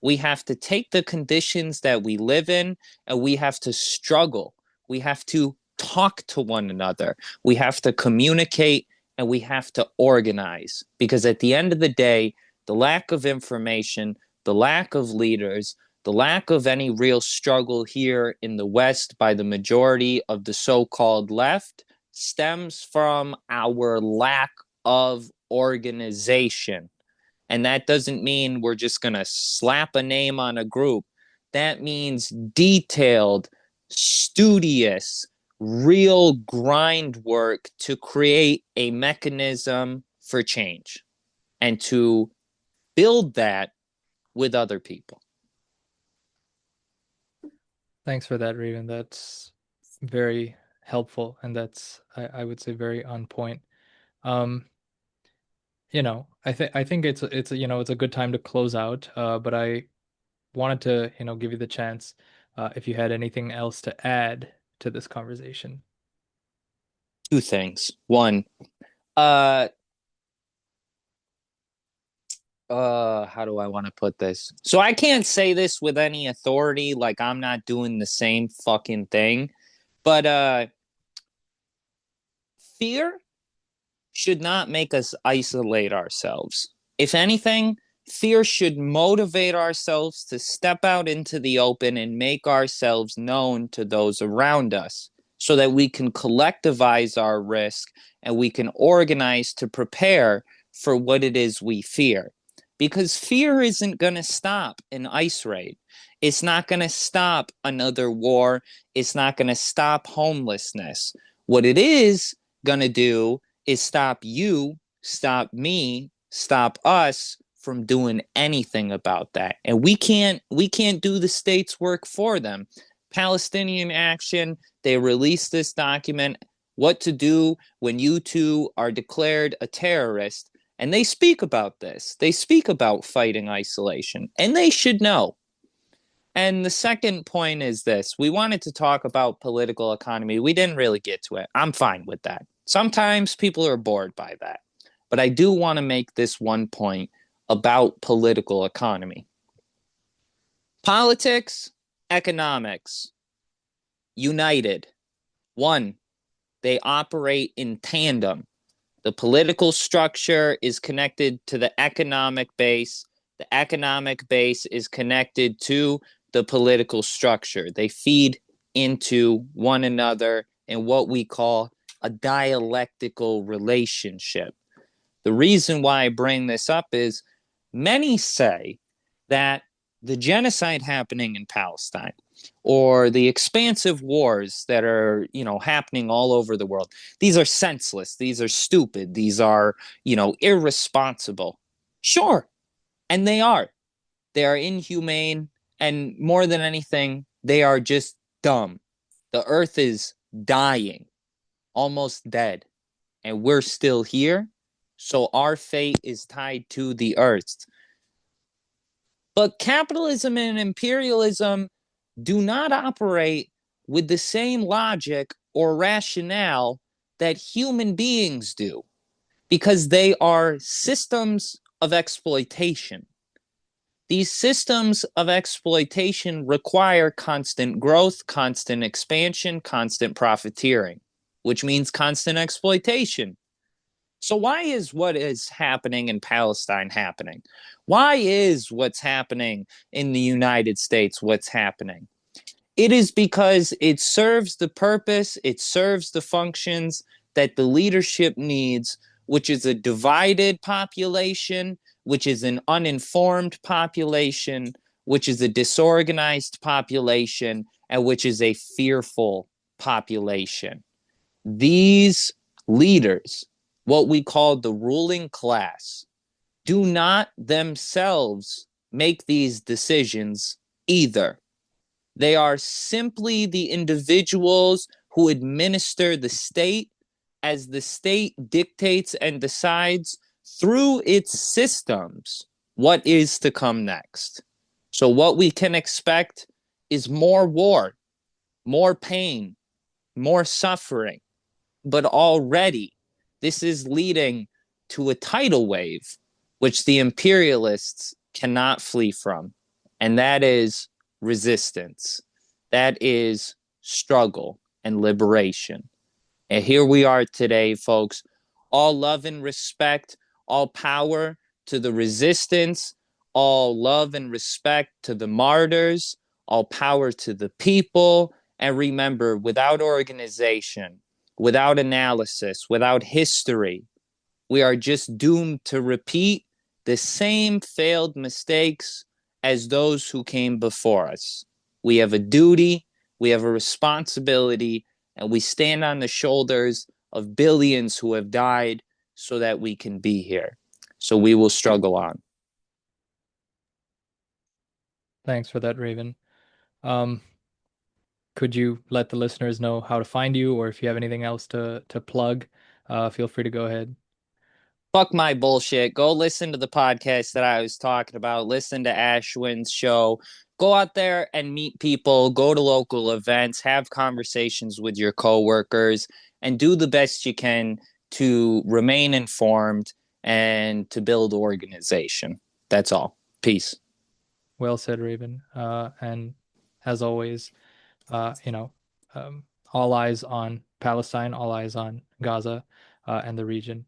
B: We have to take the conditions that we live in and we have to struggle. We have to talk to one another. We have to communicate and we have to organize. Because at the end of the day, the lack of information, the lack of leaders, the lack of any real struggle here in the West by the majority of the so-called left stems from our lack of organization. And that doesn't mean we're just going to slap a name on a group. That means detailed, studious, real grind work to create a mechanism for change and to build that with other people.
A: Thanks for that, Raven. That's very helpful, and that's I would say very on point. Um, I think it's a good time to close out. But I wanted to, give you the chance, if you had anything else to add to this conversation.
B: Two things. One, uh, how do I want to put this? So I can't say this with any authority, like I'm not doing the same fucking thing. But fear should not make us isolate ourselves. If anything, fear should motivate ourselves to step out into the open and make ourselves known to those around us so that we can collectivize our risk and we can organize to prepare for what it is we fear. Because fear isn't going to stop an ICE raid. It's not going to stop another war. It's not going to stop homelessness. What it is going to do is stop you, stop me, stop us from doing anything about that. And we can't do the state's work for them. Palestinian Action, they released this document, what to do when you two are declared a terrorist. And they speak about this. They speak about fighting isolation, and they should know. And the second point is this. We wanted to talk about political economy. We didn't really get to it. I'm fine with that. Sometimes people are bored by that. But I do want to make this one point about political economy. Politics, economics, united. One, they operate in tandem. The political structure is connected to the economic base. The economic base is connected to the political structure. They feed into one another in what we call a dialectical relationship. The reason why I bring this up is many say that the genocide happening in Palestine or the expansive wars that are, happening all over the world, these are senseless, these are stupid, these are, irresponsible. Sure, and they are. They are inhumane, and more than anything, they are just dumb. The earth is dying, almost dead, and we're still here. So our fate is tied to the earth. But capitalism and imperialism do not operate with the same logic or rationale that human beings do, because they are systems of exploitation. These systems of exploitation require constant growth, constant expansion, constant profiteering, which means constant exploitation. So why is what is happening in Palestine happening? Why is what's happening in the United States what's happening? It is because it serves the purpose, it serves the functions that the leadership needs, which is a divided population, which is an uninformed population, which is a disorganized population, and which is a fearful population. These leaders, what we call the ruling class, do not themselves make these decisions either. They are simply the individuals who administer the state as the state dictates and decides through its systems what is to come next. So what we can expect is more war, more pain, more suffering. But already, this is leading to a tidal wave, which the imperialists cannot flee from. And that is resistance. That is struggle and liberation. And here we are today, folks. All love and respect, all power to the resistance, all love and respect to the martyrs, all power to the people. And remember, without organization, without analysis, without history, we are just doomed to repeat the same failed mistakes as those who came before us. We have a duty, we have a responsibility, and we stand on the shoulders of billions who have died so that we can be here. So we will struggle on.
A: Thanks for that, Raven. Um, could you let the listeners know how to find you, or if you have anything else to plug, feel free to go ahead.
B: Fuck my bullshit. Go listen to the podcast that I was talking about. Listen to Ashwin's show. Go out there and meet people. Go to local events. Have conversations with your coworkers, and do the best you can to remain informed and to build organization. That's all. Peace.
A: Well said, Raven. And as always, you know, all eyes on Palestine, all eyes on Gaza, and the region.